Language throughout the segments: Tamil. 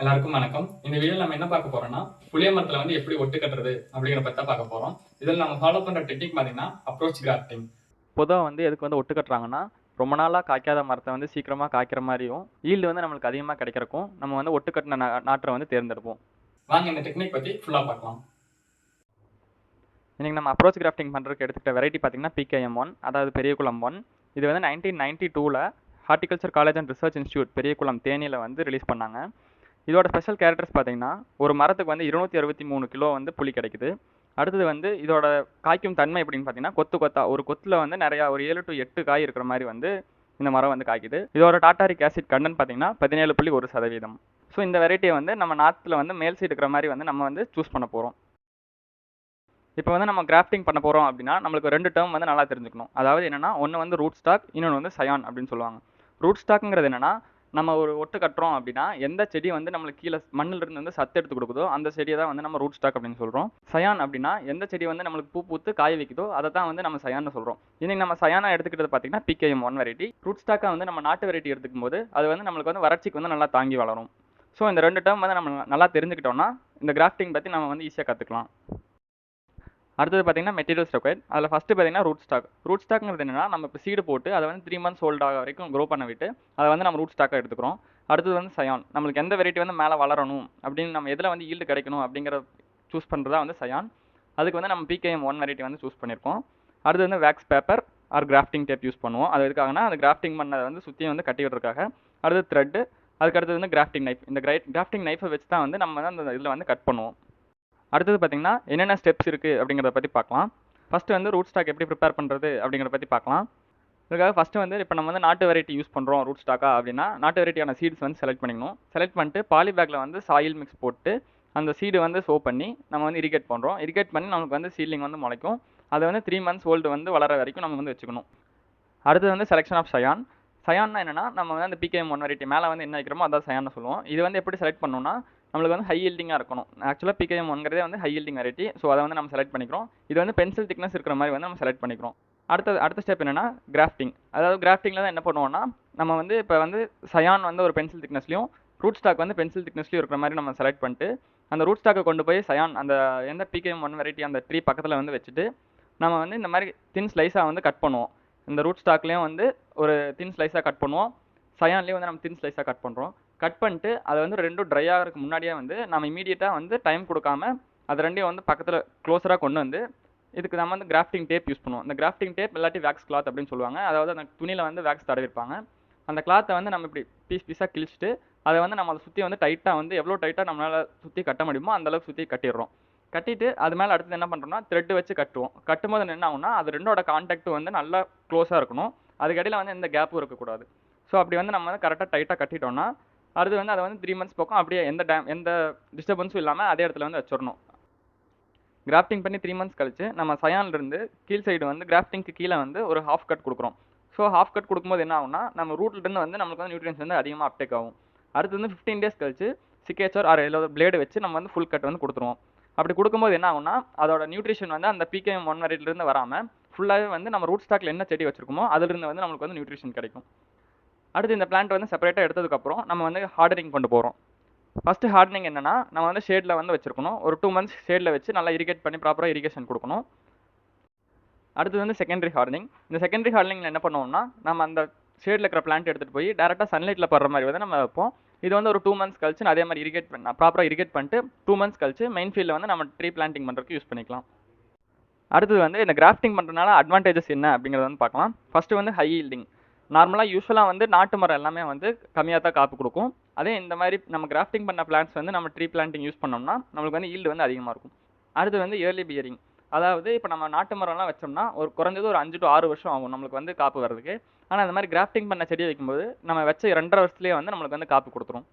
எல்லாருக்கும் வணக்கம். இந்த வீடியோல நம்ம என்ன பார்க்க போறோம்னா, புளிய மரத்துல வந்து எப்படி ஒட்டு கட்டுறது அப்படிங்கிற பத்தி தான் பார்க்க போறோம். இதில நம்ம ஃபாலோ பண்ற டெக்னிக் பார்த்தீங்கன்னா, அப்ரோச் கிராஃப்டிங். பொதுவா வந்து எதுக்கு வந்து ஒட்டு கட்டுறாங்கன்னா, ரொம்ப நாளா காய்க்காத மரத்த வந்து சீக்கிரமா காய்க்கிற மாரியும், ஈல்டு வந்து நம்மளுக்கு அதிகமா கிடைக்கிறக்கும், நம்ம வந்து ஒட்டு கட்டுன நாற்ற வந்து தேர்ந்தெடுப்போம். வாங்க இந்த டெக்னிக் பத்தி ஃபுல்லா பார்க்கலாம். இன்னைக்கு நம்ம அப்ரோச் கிராஃப்டிங் பண்றதுக்கு எடுத்துக்கிட்ட வெரைட்டி பார்த்தீங்கன்னா, PKM1 அதாவது பெரியகுளம் 1. இது வந்து 1992ல horticulture college and research institute Periyakulam தேனியில வந்து ரிலீஸ் பண்ணாங்க. இதோட ஸ்பெஷல் கேரக்டர்ஸ் பார்த்தீங்கன்னா, ஒரு மரத்துக்கு வந்து 263 கிலோ வந்து புளி கிடைக்குது. அடுத்தது வந்து இதோட காய்க்கும் தன்மை எப்படின்னு பார்த்தீங்கன்னா, கொத்து கொத்தா ஒரு கொத்துல வந்து நிறையா ஒரு 7 to 8 காய் இருக்கிற மாதிரி வந்து இந்த மரம் வந்து காய்க்குது. இதோட டாட்டாரிக் ஆசிட் கண்டென்ட் பார்த்தீங்கன்னா 17.1%. ஸோ இந்த வெரைட்டியை வந்து நம்ம நாற்றுல வந்து மேல் சைடு இருக்கிற மாதிரி வந்து நம்ம வந்து சூஸ் பண்ண போகிறோம். இப்போ வந்து நம்ம கிராஃப்டிங் பண்ண போகிறோம் அப்படின்னா நம்மளுக்கு 2 டேர்ம் வந்து நல்லா தெரிஞ்சுக்கணும். அதாவது என்னன்னா, ஒன்று வந்து ரூட் ஸ்டாக், இன்னொன்று வந்து சயான் அப்படின்னு சொல்லுவாங்க. ரூட் ஸ்டாக்குங்கிறது என்னன்னா, நம்ம ஒரு ஒட்டு கட்டுறோம் அப்படின்னா எந்த செடி வந்து நம்மளுக்கு கீழே மண்ணில் இருந்து வந்து சத்து எடுத்து கொடுக்குதோ அந்த செடியை தான் வந்து நம்ம ரூட் ஸ்டாக் அப்படின்னு சொல்கிறோம். சயான் அப்படின்னா எந்த செடி வந்து நம்மளுக்கு பூ பூத்து காய வைக்குதோ அதை தான் வந்து நம்ம சயான்னு சொல்கிறோம். இன்னைக்கு நம்ம சயானா எடுத்துக்கிட்டது பார்த்தீங்கன்னா PKM1 வெரைட்டி. ரூட் ஸ்டாக்காக வந்து நம்ம நாட்டு வெரைட்டி எடுத்துக்கும் போது அது வந்து நம்மளுக்கு வந்து வறட்சிக்கு வந்து நல்லா தாங்கி வளரும். ஸோ இந்த 2 டேர்ம் வந்து நம்ம நல்லா தெரிஞ்சுக்கிட்டோம்னா இந்த கிராஃப்டிங் பற்றி நம்ம வந்து ஈஸியாக கற்றுக்கலாம். அடுத்தது பார்த்தீங்கன்னா மெட்டீரியல்ஸ் ரெக்வயர்ட். அதில் ஃபஸ்ட்டு பார்த்தீங்கன்னா ரூட் ஸ்டாக். ரூட் ஸ்டாக்ங்கிறது என்னன்னா, நம்ம இப்போ சீடு போட்டு அதை வந்து 3 months ஓல்ட் ஆக வரைக்கும் க்ரோ பண்ண விட்டு அதை வந்து நம்ம ரூட் ஸ்டாக்காக எடுத்துக்கிறோம். அடுத்தது வந்து சயான். நம்மளுக்கு எந்த வெரைட்டி வந்து மேலே வளரணும் அப்படின்னு நம்ம எதில் வந்து ஈல்டு கிடைக்கணும் அப்படிங்கிற சூஸ் பண்ணுறதா வந்து சயான். அதுக்கு வந்து நம்ம PKM1 வெரைட்டி வந்து சூஸ் பண்ணியிருக்கோம். அடுத்து வந்து wax paper or crafting tape use பண்ணுவோம். அது எதுக்காகனா அந்த கிராஃப்டிங் பண்ணதை வந்து சுற்றியும் வந்து கட்டி விடுறதுக்காக. அடுத்து த்ரெட்டு, அதுக்கு அடுத்தது வந்து கிராஃப்டிங் நைஃப். இந்த கிராஃப்டிங் நைஃபை வச்சு தான் வந்து நம்ம வந்து அந்த இதில் வந்து கட் பண்ணுவோம். அடுத்தது பார்த்தீங்கன்னா என்னென்ன ஸ்டெப்ஸ் இருக்குது அப்படிங்கிறத பற்றி பார்க்கலாம். ஃபஸ்ட்டு வந்து ரூட் ஸ்டாக் எப்படி ப்ரிப்பேர் பண்ணுறது அப்படிங்கிறத பற்றி பார்க்கலாம். இதுக்காக ஃபஸ்ட்டு வந்து இப்போ நம்ம வந்து நாட்டு வெரைட்டி யூஸ் பண்ணுறோம் ரூட் ஸ்டாக்கா அப்படின்னா, நாட்டு வெரைட்டியான சீட்ஸ் வந்து செலக்ட் பண்ணிக்கணும். செலக்ட் பண்ணிட்டு பாலி பேக்கில் வந்து சாயில் மிக்ஸ் போட்டு அந்த சீடு வந்து சோ பண்ணி நம்ம வந்து இரிகேட் பண்ணுறோம். இரிகேட் பண்ணி நமக்கு வந்து சீட்லிங் வந்து முளைக்கும். அதை வந்து 3 months ஓல்டு வந்து வளர வரைக்கும் நம்ம வந்து வச்சுக்கணும். அடுத்தது வந்து செலெக்ஷன் ஆஃப் சயான். சயான்னா என்னன்னா, நம்ம வந்து அந்த PKM1 வெரைட்டி மேலே வந்து என்ன வைக்கிறோமோ அதான் சயான்னு சொல்லுவோம். இது வந்து எப்படி செலக்ட் பண்ணணும்னா, நம்மளுக்கு வந்து ஹை யீல்டிங்காக இருக்கணும். ஆக்சுவலாக PKM1ங்கிறதே வந்து ஹை யீல்டிங் வெரைட்டி. ஸோ அதை வந்து நம்ம செலக்ட் பண்ணிக்கிறோம். இது வந்து பென்சில் திக்னஸ் இருக்கிற மாதிரி வந்து நம்ம செலக்ட் பண்ணிக்கிறோம். அடுத்த ஸ்டெப் என்னன்னா கிராஃப்டிங். அதாவது கிராஃப்டிங்கில் தான் என்ன பண்ணுவோம்னா, நம்ம வந்து இப்போ வந்து சயான் வந்து ஒரு பென்சில் திக்னஸ்லையும் ரூட் ஸ்டாக் வந்து பென்சில் திக்னஸ்லையும் இருக்கிற மாதிரி நம்ம செலக்ட் பண்ணிட்டு, அந்த ரூட் ஸ்டாக்கை கொண்டு போய் சயான் அந்த எந்த PKM1 வெரைட்டி அந்த ட்ரீ பக்கத்தில் வந்து வச்சுட்டு நம்ம வந்து இந்த மாதிரி தின் ஸ்லைஸாக வந்து கட் பண்ணுவோம். இந்த ரூட் ஸ்டாக்லேயும் வந்து ஒரு தின் ஸ்லைஸாக கட் பண்ணுவோம். சயான்லேயும் வந்து நம்ம தின் ஸ்லைஸாக கட் பண்ணுறோம். கட் பண்ணிட்டு அதை வந்து ரெண்டும் ட்ரை ஆகிறதுக்கு முன்னாடியே வந்து நம்ம இமீடியட்டாக வந்து டைம் கொடுக்காம அது ரெண்டையும் வந்து பக்கத்தில் க்ளோஸராக கொண்டு வந்து இதுக்கு நம்ம வந்து கிராஃப்டிங் டேப் யூஸ் பண்ணுவோம். இந்த கிராஃப்டிங் டேப் இல்லாட்டி வேக்ஸ் கிளாத் அப்படின்னு சொல்லுவாங்க. அதாவது அந்த துணியில் வந்து வேக்ஸ் தடவிருப்பாங்க. அந்த கிளாத்தை வந்து நம்ம இப்படி பீஸாக கிழிச்சிட்டு அதை வந்து நம்ம அதை சுற்றி வந்து டைட்டாக வந்து எவ்வளோ டைட்டாக நம்மளால் சுற்றி கட்ட முடியுமோ அந்தளவுக்கு சுற்றி கட்டிடுறோம். கட்டிட்டு அது மேலே அடுத்து என்ன பண்ணுறோம்னா த்ரெட் வச்சு கட்டுவோம். கட்டும்போது என்ன ஆகும்னா அது ரெண்டோட கான்டாக்ட் வந்து நல்லா க்ளோஸாக இருக்கணும். அதுக்கடியில் வந்து எந்த கேப்பும் இருக்கக்கூடாது. ஸோ அப்படி வந்து நம்ம வந்து கரெக்டாக டைட்டாக கட்டிட்டோம்னா அடுத்து வந்து அதை வந்து 3 months பக்கம் அப்படியே எந்த டிஸ்டர்பன்ஸும் இல்லாமல் அதே இடத்துல வந்து வச்சிடணும். கிராஃப்டிங் பண்ணி 3 months கழிச்சு நம்ம சயான்லேருந்து கீழ் சைடு வந்து கிராஃப்டிங்க்கு கீழே வந்து ஒரு ஹாஃப் கட் கொடுக்குறோம். ஸோ ஹாஃப் கட் கொடுக்கும்போது என்ன ஆகும்னா நம்ம ரூட்லேருந்து வந்து நம்மளுக்கு வந்து நியூட்ரியன்ஸ் வந்து அதிகமாக அப்டேக் ஆகும். அடுத்து வந்து 15 days கழிச்சு சிக்கேச்சர் ஆர் ஏதாவது பிளேடு வச்சு நம்ம வந்து ஃபுல் கட் வந்து கொடுத்துருவோம். அப்படி கொடுக்கும்போது என்ன ஆகும்னா அதோட நியூட்ரிஷன் வந்து அந்த PKM1 வெரைட்டிலேருந்து வராமல் ஃபுல்லாகவே வந்து நம்ம ரூட் ஸ்டாக்ல என்ன செடி வச்சிருக்கோமோ அதிலிருந்து வந்து நம்மளுக்கு வந்து நியூட்ரிஷன் கிடைக்கும். அடுத்து இந்த பிளான்ட் வந்து செப்பரேட்டாக எடுத்ததுக்கப்புறம் நம்ம வந்து ஹார்டனிங் கொண்டு போகிறோம். ஃபஸ்ட்டு ஹார்டனிங் என்னன்னா நம்ம வந்து ஷேடில் வந்து வச்சிருக்கணும். ஒரு 2 months ஷேடில் வச்சு நல்லா இரிகேட் பண்ணி ப்ராப்பராக இரிகேஷன் கொடுக்கணும். அடுத்து வந்து செகண்டரி ஹார்டனிங். இந்த செகண்டரி ஹார்டனிங்கில் என்ன பண்ணுவோம்னா நம்ம அந்த ஷேடில் இருக்கிற பிளான்ட் எடுத்துகிட்டு போய் டேரெக்டாக சன்லைட்டில் படுற மாதிரி வந்து நம்ம வைப்போம். இது வந்து ஒரு 2 months கழிச்சு அதே மாதிரி ப்ராப்பராக இரிகேட் பண்ணிட்டு 2 months கழிச்சு மெயின் ஃபீல்டில் வந்து நம்ம ட்ரீ பிளான்டிங் பண்ணுறதுக்கு யூஸ் பண்ணிக்கலாம். அடுத்தது வந்து இந்த கிராஃப்டிங் பண்ணுறதுனால அட்வான்டேஜஸ் என்ன அப்படிங்கிறத வந்து பார்க்கலாம். ஃபஸ்ட்டு வந்து ஹை ஈல்டிங். நார்மலாக யூஸ்வலாக வந்து நாட்டு மரம் எல்லாமே வந்து கம்மியாக தான் காப்பு கொடுக்கும். அதே இந்த மாதிரி நம்ம கிராஃப்டிங் பண்ண பிளான்ட்ஸ் வந்து நம்ம ட்ரீ பிளான்டிங் யூஸ் பண்ணோம்னா நம்மளுக்கு வந்து ஈல்டு வந்து அதிகமாக இருக்கும். அடுத்து வந்து இயர்லி பியரிங். அதாவது இப்போ நம்ம நாட்டு மரம்லாம் வச்சோம்னா ஒரு குறைஞ்சது ஒரு 5 to 6 வருஷம் ஆகும் நம்மளுக்கு வந்து காப்பு வர்றதுக்கு. ஆனால் இந்த மாதிரி கிராஃப்டிங் பண்ண செடியை வைக்கும்போது நம்ம வச்ச 2.5 வருஷத்துலேயே வந்து நம்மளுக்கு வந்து காப்பு கொடுத்துரும்.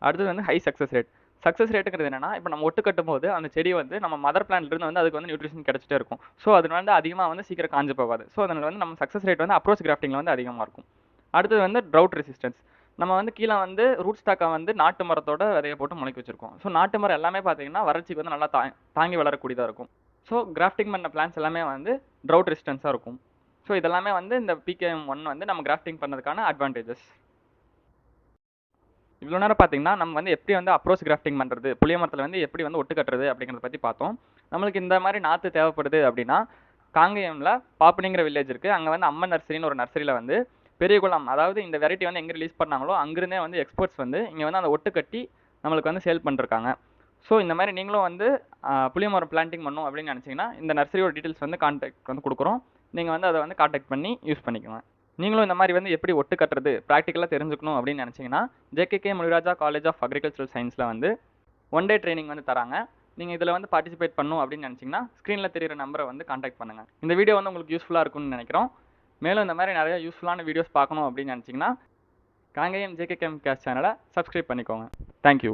அடுத்தது வந்து ஹை சக்ஸஸ் ரேட். சக்ஸஸ் ரேட்டுங்கிறது என்னன்னா இப்போ நம்ம ஒட்டு கட்டும் போது அந்த செடி வந்து நம்ம மதர் பிளான்ட்லேருந்து வந்து அதுக்கு வந்து நியூட்ரிஷன் கிடைச்சிட்டே இருக்கும். ஸோ அது வந்து அதிகமாக வந்து சீக்கிரம் காஞ்சு போகாது. ஸோ அதனால் வந்து நம்ம சக்ஸஸ் ரேட் வந்து அப்ரோச் கிராஃப்டிங்கில் வந்து அதிகமாக இருக்கும். அடுத்தது வந்து ட்ரவுட் ரெசிஸ்டன்ஸ். நம்ம வந்து கீழே வந்து ரூட் ஸ்டாக்கை வந்து நாட்டு மரத்தோட விதையை போட்டு முளைக்க வச்சிருக்கோம். ஸோ நாட்டு மரம் எல்லாமே பார்த்தீங்கன்னா வறட்சிக்கு வந்து நல்லா தாங்கி வளரக்கூடியதாக இருக்கும். ஸோ கிராஃப்டிங் பண்ண பிளான்ஸ் எல்லாமே வந்து ட்ரவுட் ரெசிஸ்டன்ஸாக இருக்கும். ஸோ இதெல்லாமே வந்து இந்த PKM1 வந்து நம்ம கிராஃப்டிங் பண்ணதுக்கான அட்வான்டேஜஸ். இவ்வளோ நேரம் பார்த்தீங்கன்னா நம்ம வந்து எப்படி வந்து அப்ரோச் கிராஃப்டிங் பண்ணுறது, புளிய மரத்தில் வந்து எப்படி வந்து ஒட்டு கட்டுறது அப்படிங்கிறத பற்றி பார்த்தோம். நம்மளுக்கு இந்த மாதிரி நாற்று தேவைப்படுது அப்படின்னா காங்கேயமில் பாப்பனிங்கிற வில்லேஜ் இருக்குது. அங்கே வந்து அம்மன் நர்சரின்னு ஒரு நர்சரியில் வந்து பெரியகுளம், அதாவது இந்த வெரைட்டி வந்து எங்கே ரிலீஸ் பண்ணாங்களோ அங்கிருந்தே வந்து எக்ஸ்பர்ட்ஸ் வந்து இங்கே வந்து அந்த ஒட்டு கட்டி நம்மளுக்கு வந்து சேல் பண்ணிருக்காங்க. ஸோ இந்த மாதிரி நீங்களும் வந்து புளிய மரம் பிளான்டிங் பண்ணணும் அப்படின்னு நினச்சிங்கன்னா இந்த நர்சரியோட டீட்டெயில்ஸ் வந்து கான்டாக்ட் வந்து கொடுக்குறோம். நீங்கள் வந்து அதை வந்து கான்டாக்ட் பண்ணி யூஸ் பண்ணிக்கோங்க. நீங்களும் இந்த மாதிரி வந்து எப்படி ஒட்டு கட்டுறது ப்ராக்டிக்கலாக தெரிஞ்சுக்கணும் அப்படின்னு நினச்சிங்கன்னா JKK Munirajah college of agricultural சயின்ஸில் வந்து 1 டே ட்ரைனிங் வந்து தராங்க. நீங்கள் இதில் வந்து பார்ட்டிசிபேட் பண்ணணும் அப்படின்னு நினச்சிங்கன்னா ஸ்க்ரீனில் தெரியிற நம்பரை வந்து கான்டாக்ட் பண்ணுங்கள். இந்த வீடியோ வந்து உங்களுக்கு யூஸ்ஃபுல்லாக இருக்கும்னு நினைக்கிறோம். மேலும் இந்த மாதிரி நிறைய யூஸ்ஃபுல்லான வீடியோஸ் பார்க்கணும் அப்படின்னு நினச்சிங்கன்னா காங்கேயம் ஜேகே கேம்காஸ்ட் சேனலை சப்ஸ்கிரைப் பண்ணிக்கோங்க. தேங்க்யூ.